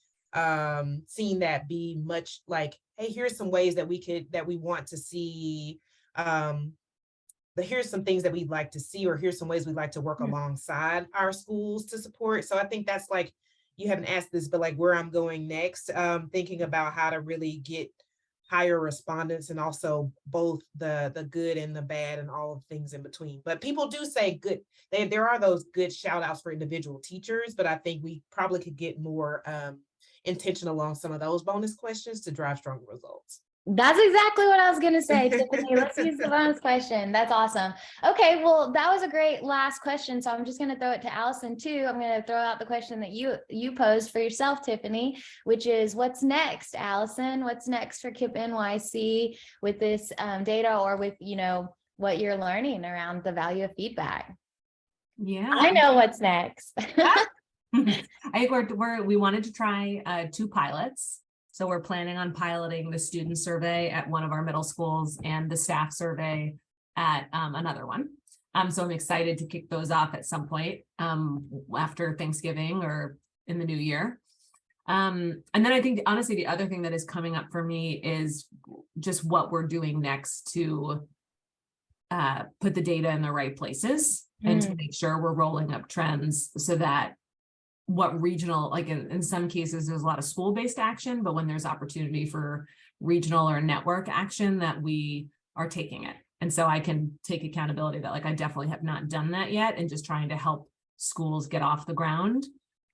seen that be much like, hey, here's some ways that we want to see, but here's some things that we'd like to see, or here's some ways we'd like to work alongside our schools to support. So I think that's like, you haven't asked this, but like where I'm going next, thinking about how to really get higher respondents, and also both the good and the bad and all of things in between. But people do say good, there are those good shout outs for individual teachers, but I think we probably could get more intentional on some of those bonus questions to drive stronger results. That's exactly what I was going to say, Tiffany. Let's use the bonus question. That's awesome. Okay, well, that was a great last question. So I'm just going to throw it to Allison too. I'm going to throw out the question that you posed for yourself, Tiffany, which is what's next, Allison? What's next for KIPP NYC with this data, or with, what you're learning around the value of feedback? Yeah, I know what's next. I think we wanted to try 2 pilots. So we're planning on piloting the student survey at one of our middle schools and the staff survey at another one. So I'm excited to kick those off at some point after Thanksgiving or in the new year. And then I think, honestly, the other thing that is coming up for me is just what we're doing next to put the data in the right places and to make sure we're rolling up trends so that what regional, like in some cases, there's a lot of school-based action, but when there's opportunity for regional or network action, that we are taking it. And so I can take accountability that, like, I definitely have not done that yet, and just trying to help schools get off the ground.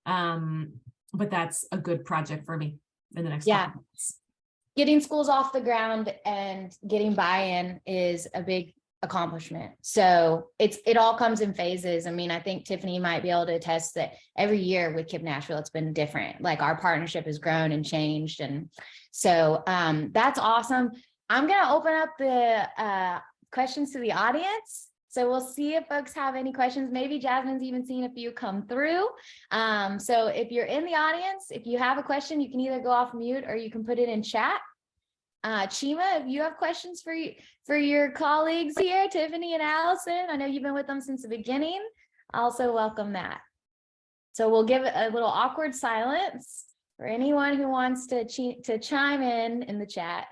But that's a good project for me in the next couple months. Getting schools off the ground and getting buy-in is a big accomplishment. So it all comes in phases. I mean, I think Tiffany might be able to attest that every year with KIPP Nashville, it's been different. Like, our partnership has grown and changed. And so that's awesome. I'm going to open up the questions to the audience. So we'll see if folks have any questions. Maybe Jasmine's even seen a few come through. So if you're in the audience, if you have a question, you can either go off mute or you can put it in chat. Chima, if you have questions for your colleagues here, Tiffany and Allison, I know you've been with them since the beginning. Also welcome that. So we'll give it a little awkward silence for anyone who wants to chime in the chat.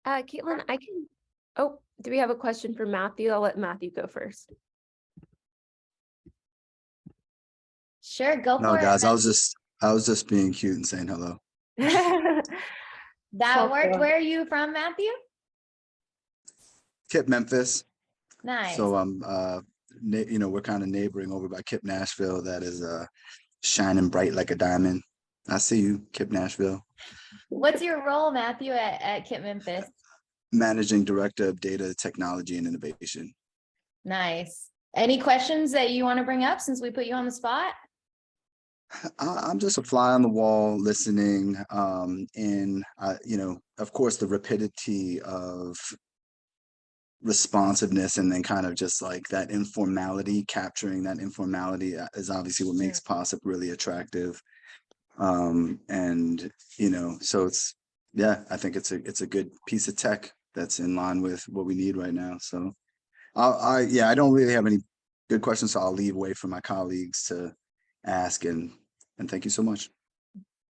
Caitlin, do we have a question for Matthew? I'll let Matthew go first. Sure, go for it. No, guys, I was just being cute and saying hello. That worked. Where are you from, Matthew? KIPP Memphis. Nice. So we're kind of neighboring over by KIPP Nashville. That is shining bright like a diamond. I see you, KIPP Nashville. What's your role, Matthew, at KIPP Memphis? Managing Director of Data, Technology, and Innovation. Nice. Any questions that you want to bring up since we put you on the spot? I'm just a fly on the wall listening, and of course, the rapidity of responsiveness, and then kind of just like that informality, capturing that informality is obviously what makes Possip really attractive. So I think it's a good piece of tech that's in line with what we need right now. So I don't really have any good questions, so I'll leave away from my colleagues to ask, and thank you so much.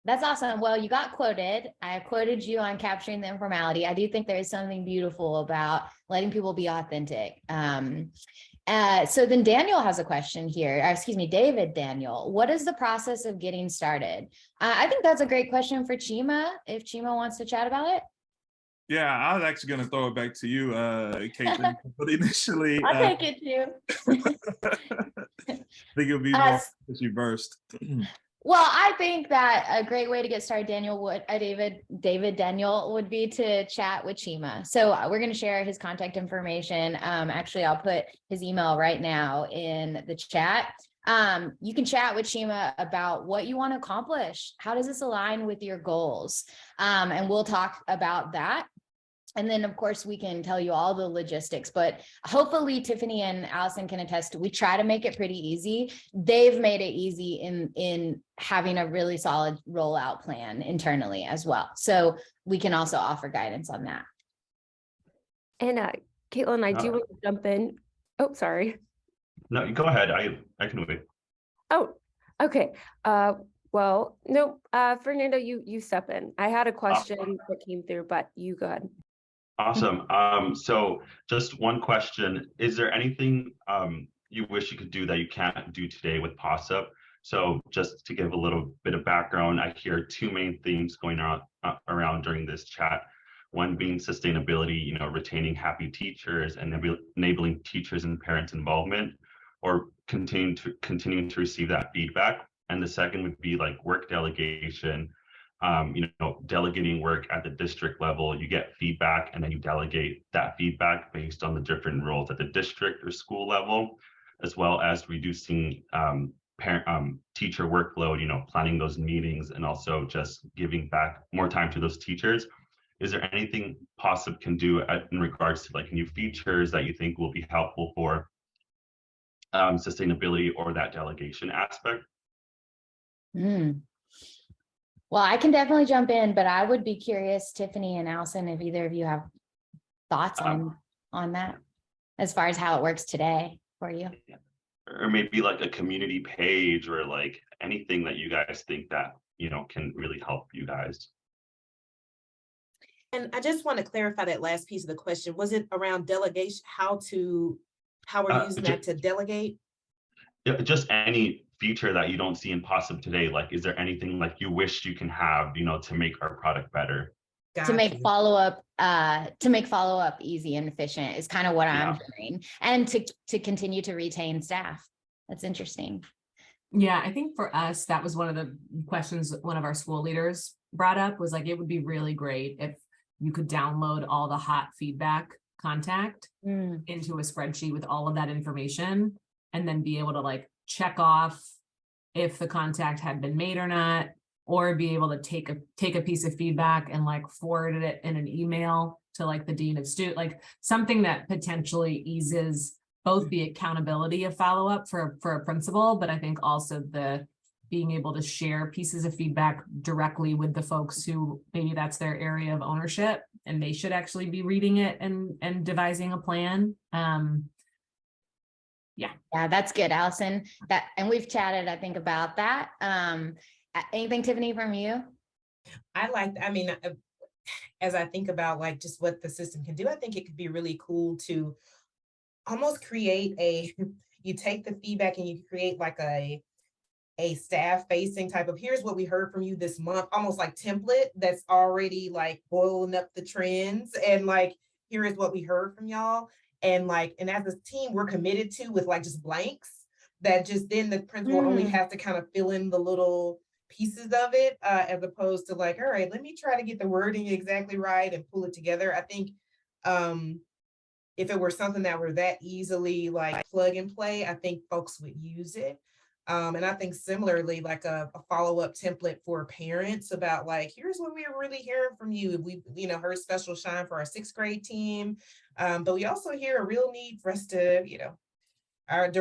That's awesome. Well, you got quoted. I quoted you on capturing the informality. I do think there is something beautiful about letting people be authentic. So then Daniel has a question here, David Daniel. What is the process of getting started? I think that's a great question for Chima, if Chima wants to chat about it. Yeah, I was actually going to throw it back to you, Caitlin, but initially... I'll take it too. I think it'll be more as you burst. Well, I think that a great way to get started, David Daniel, would be to chat with Chima. So we're going to share his contact information. Actually, I'll put his email right now in the chat. You can chat with Chima about what you want to accomplish. How does this align with your goals? And we'll talk about that. And then, of course, we can tell you all the logistics, but hopefully Tiffany and Allison can attest, we try to make it pretty easy. They've made it easy in having a really solid rollout plan internally as well. So we can also offer guidance on that. And Caitlin, I do want to jump in. Oh, sorry. No, go ahead. I can wait. Oh, okay. Well, no, Fernando, you step in. I had a question that came through, but you go ahead. Awesome. So just one question. Is there anything you wish you could do that you can't do today with Possip? So just to give a little bit of background, I hear two main themes going around during this chat. One being sustainability, retaining happy teachers and enabling teachers and parents involvement, or continuing to receive that feedback. And the second would be like work delegation. Delegating work at the district level, you get feedback and then you delegate that feedback based on the different roles at the district or school level, as well as reducing teacher workload, planning those meetings and also just giving back more time to those teachers. Is there anything Possip can do in regards to like new features that you think will be helpful for sustainability or that delegation aspect? Well, I can definitely jump in, but I would be curious, Tiffany and Allison, if either of you have thoughts on that, as far as how it works today for you. Or maybe like a community page or like anything that you guys think that, can really help you guys. And I just want to clarify that last piece of the question. Was it around delegation, how we're using that to delegate? Yeah, just any feature that you don't see in Possip today. Like, is there anything like you wish you can have, to make our product better? To make follow-up easy and efficient is kind of what I'm hearing, and to continue to retain staff. That's interesting. Yeah, I think for us, that was one of the questions one of our school leaders brought up, was like, it would be really great if you could download all the hot feedback contact into a spreadsheet with all of that information, and then be able to like check off if the contact had been made or not, or be able to take a piece of feedback and like forward it in an email to like the dean of student, like something that potentially eases both the accountability of follow-up for a principal, but I think also the being able to share pieces of feedback directly with the folks who maybe that's their area of ownership and they should actually be reading it and devising a plan. Yeah, that's good, Allison. And we've chatted, I think, about that. Anything, Tiffany, from you? As I think about like just what the system can do, I think it could be really cool to almost create you take the feedback and you create like a staff facing type of, here's what we heard from you this month, almost like template that's already like boiling up the trends, and like, here is what we heard from y'all. And as a team, we're committed to with like just blanks that just then the principal only has to kind of fill in the little pieces of it, as opposed to like, all right, let me try to get the wording exactly right and pull it together. I think if it were something that were that easily like plug and play, I think folks would use it. And I think similarly, like a follow-up template for parents about like, here's what we're really hearing from you. We, heard special shine for our 6th grade team. But we also hear a real need for us to, our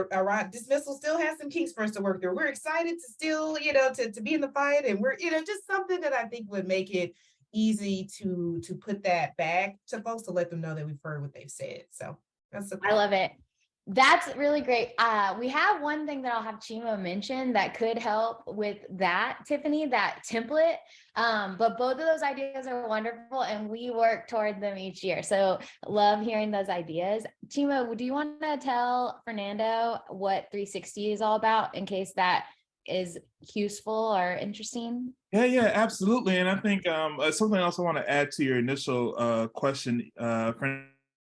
dismissal still has some kinks for us to work through. We're excited to still, to be in the fight, and we're, just something that I think would make it easy to put that back to folks to let them know that we've heard what they've said. So I love it. That's really great. We have one thing that I'll have Chima mention that could help with that, Tiffany, that template. But both of those ideas are wonderful and we work toward them each year. So love hearing those ideas. Chima, do you want to tell Fernando what 360 is all about in case that is useful or interesting? Yeah, absolutely. And I think something else I want to add to your initial question,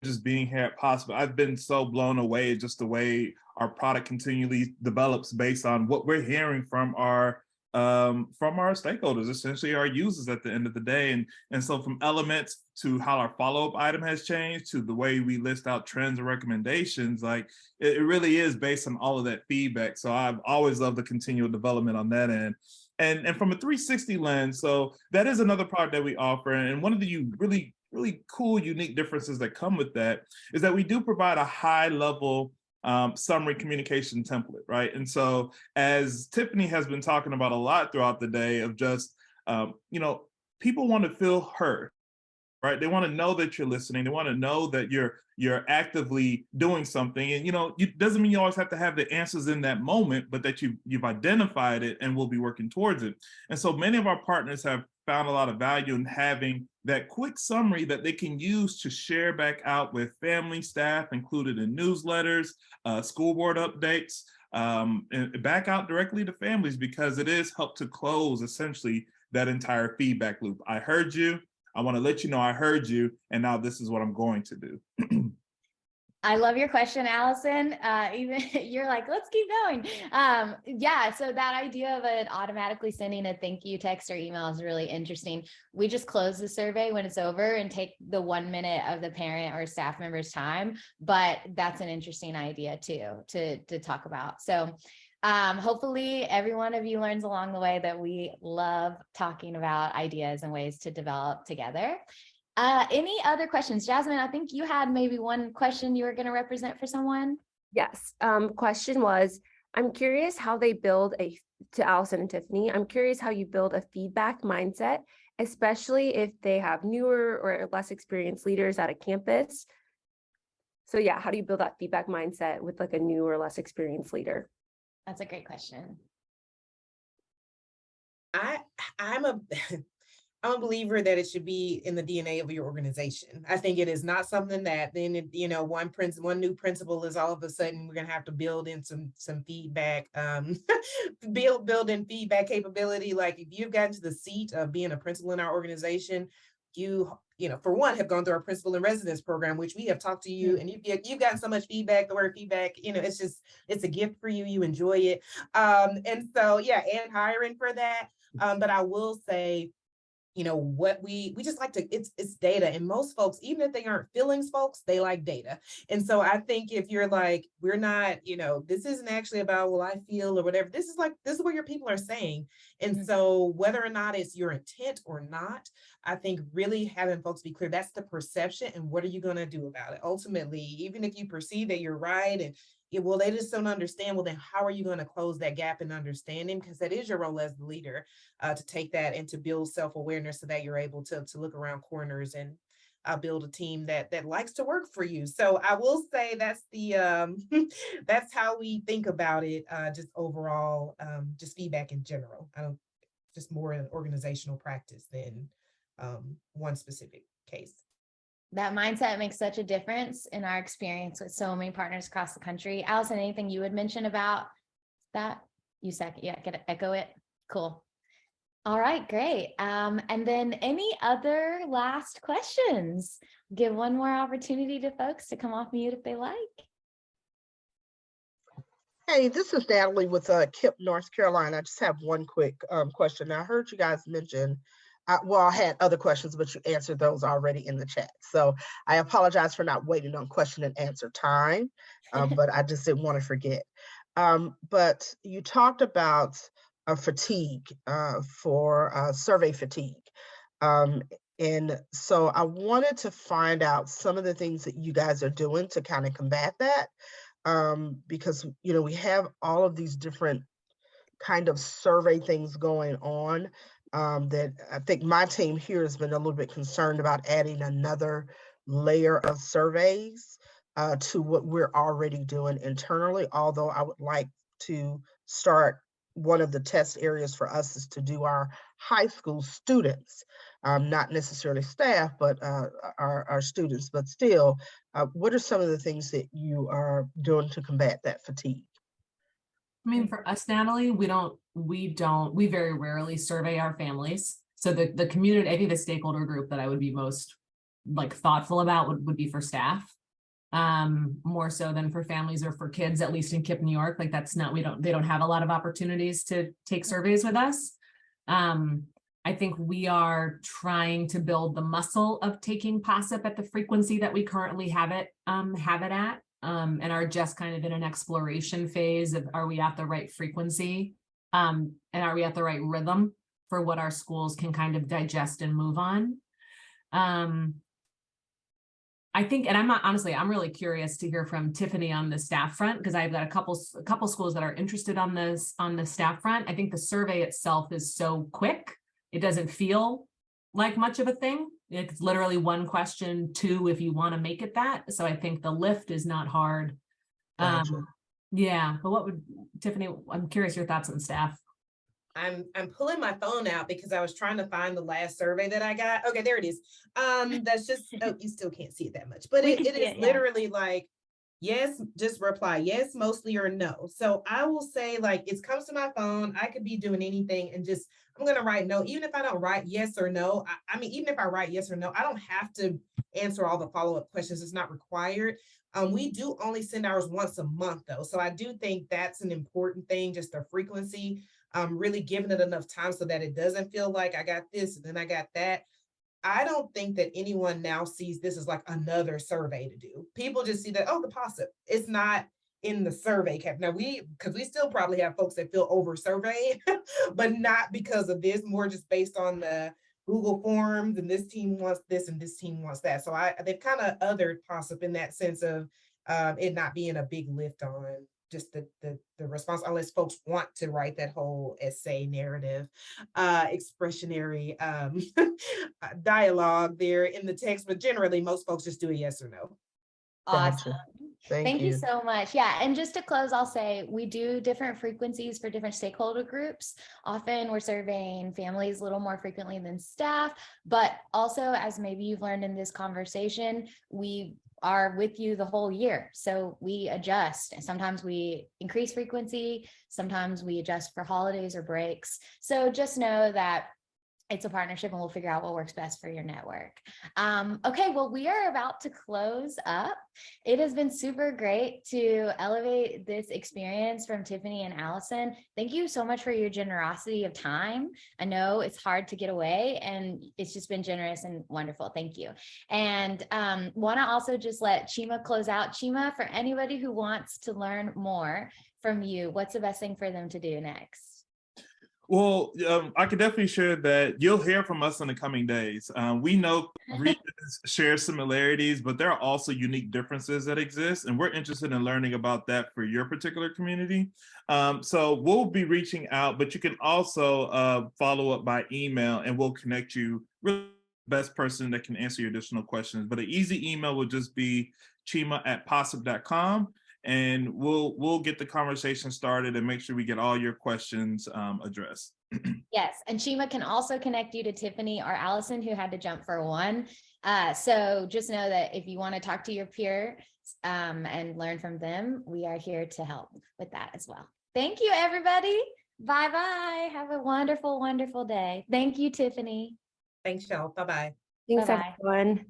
just being here at Possip, I've been so blown away just the way our product continually develops based on what we're hearing from our stakeholders, essentially our users at the end of the day. And so from elements to how our follow-up item has changed to the way we list out trends and recommendations, like it really is based on all of that feedback. So I've always loved the continual development on that end. And from a 360 lens, so that is another product that we offer. And one of the really cool, unique differences that come with that is that we do provide a high level summary communication template, right? And so as Tiffany has been talking about a lot throughout the day of just, people want to feel heard, right? They want to know that you're listening. They want to know that you're actively doing something. And, it doesn't mean you always have to have the answers in that moment, but that you've identified it and will be working towards it. And so many of our partners have found a lot of value in having that quick summary that they can use to share back out with family, staff, included in newsletters, school board updates, and back out directly to families, because it is helped to close essentially that entire feedback loop. I heard you. I want to let you know I heard you, and now this is what I'm going to do. I love your question, Allison. Even you're like, let's keep going. Yeah, so that idea of it automatically sending a thank you text or email is really interesting. We just close the survey when it's over and take the 1 minute of the parent or staff member's time. But that's an interesting idea too, to talk about. So hopefully every one of you learns along the way that we love talking about ideas and ways to develop together. Any other questions? Jasmine, I think you had maybe one question you were going to represent for someone. Yes. Question was, I'm curious how they build to Allison and Tiffany, I'm curious how you build a feedback mindset, especially if they have newer or less experienced leaders at a campus. So yeah, how do you build that feedback mindset with like a new or less experienced leader? That's a great question. I'm a I'm a believer that it should be in the DNA of your organization. I think it is not something that then, one new principal is all of a sudden we're gonna have to build in some feedback, build in feedback capability. Like if you've gotten to the seat of being a principal in our organization, you for one have gone through our principal in residence program, which we have talked to you, and you've gotten so much feedback. The word feedback, it's a gift for you. You enjoy it, and so yeah, and hiring for that. But I will say, what we just like to, it's data, and most folks, even if they aren't feelings folks, they like data. And so I think if you're like, we're not, this isn't actually about, well, I feel or whatever, this is what your people are saying. And so whether or not it's your intent or not, I think really having folks be clear, that's the perception, and what are you going to do about it? Ultimately, even if you perceive that you're right, and well, they just don't understand. Well, then how are you going to close that gap in understanding? Because that is your role as the leader, to take that and to build self-awareness so that you're able to look around corners and build a team that likes to work for you. So I will say that's the that's how we think about it. Just overall, just feedback in general. I don't just more an organizational practice than one specific case. That mindset makes such a difference in our experience with so many partners across the country. Allison, anything you would mention about that? You said, yeah, echo it. Cool. All right, great. And then any other last questions? Give one more opportunity to folks to come off mute if they like. Hey, this is Natalie with KIPP North Carolina. I just have one quick question. I heard you guys mention, I had other questions, but you answered those already in the chat. So I apologize for not waiting on question and answer time, but I just didn't want to forget. But you talked about fatigue for survey fatigue. And so I wanted to find out some of the things that you guys are doing to kind of combat that. Because, we have all of these different kind of survey things going on, that I think my team here has been a little bit concerned about adding another layer of surveys to what we're already doing internally. Although I would like to start, one of the test areas for us is to do our high school students, not necessarily staff, but our students. But still, what are some of the things that you are doing to combat that fatigue? I mean, for us, Natalie, we very rarely survey our families. So the community, I think the stakeholder group that I would be most thoughtful about would be for staff, more so than for families or for kids, at least in KIPP New York. That's not, they don't have a lot of opportunities to take surveys with us. I think we are trying to build the muscle of taking Possip at the frequency that we currently have it at. And are just kind of in an exploration phase of, are we at the right frequency? And are we at the right rhythm for what our schools can kind of digest and move on? I think, and I'm really curious to hear from Tiffany on the staff front, because I've got a couple schools that are interested on the staff front. I think the survey itself is so quick. It doesn't feel like much of a thing. It's literally one question, 2 if you want to make it that. So I think the lift is not hard. Gotcha. Yeah, but Tiffany, I'm curious your thoughts on staff. I'm pulling my phone out because I was trying to find the last survey that I got. Okay, there it is. That's just, oh, you still can't see it that much, but it is literally like, yes, just reply yes, mostly, or no. So I will say, it comes to my phone. I could be doing anything and just I'm going to write no. Even if I don't write yes or no, I mean, even if I write yes or no, I don't have to answer all the follow-up questions. It's not required. We do only send ours once a month though. So I do think that's an important thing, just the frequency, really giving it enough time so that it doesn't feel like I got this and then I got that. I don't think that anyone now sees this as like another survey to do. People just see that, oh, the Possip. It's not in the survey cap. Now because we still probably have folks that feel over surveyed, but not because of this, more just based on the Google forms and this team wants this and this team wants that. So they've kind of othered Possip in that sense of it not being a big lift on just the response, unless folks want to write that whole essay narrative, expressionary dialogue there in the text. But generally, most folks just do a yes or no. Awesome. Thank you you. so much. Yeah. And just to close, I'll say we do different frequencies for different stakeholder groups. Often we're surveying families a little more frequently than staff, but also, as maybe you've learned in this conversation, we are with you the whole year. So we adjust. Sometimes we increase frequency, sometimes we adjust for holidays or breaks. So just know that it's a partnership and we'll figure out what works best for your network. Okay, well, we are about to close up. It has been super great to elevate this experience from Tiffany and Allison. Thank you so much for your generosity of time. I know it's hard to get away and it's just been generous and wonderful. Thank you. And want to also just let Chima close out. Chima, for anybody who wants to learn more from you, what's the best thing for them to do next? Well, I can definitely share that you'll hear from us in the coming days. We know regions share similarities, but there are also unique differences that exist, and we're interested in learning about that for your particular community. So we'll be reaching out, but you can also follow up by email, and we'll connect you with the best person that can answer your additional questions. But an easy email would just be chima@possip.com. And we'll get the conversation started and make sure we get all your questions addressed. Yes, and Chima can also connect you to Tiffany or Allison, who had to jump for one. So just know that if you want to talk to your peer and learn from them, we are here to help with that as well. Thank you, everybody. Bye-bye. Have a wonderful, wonderful day. Thank you, Tiffany. Thanks, y'all. Bye-bye. Thanks, Bye-bye. everyone.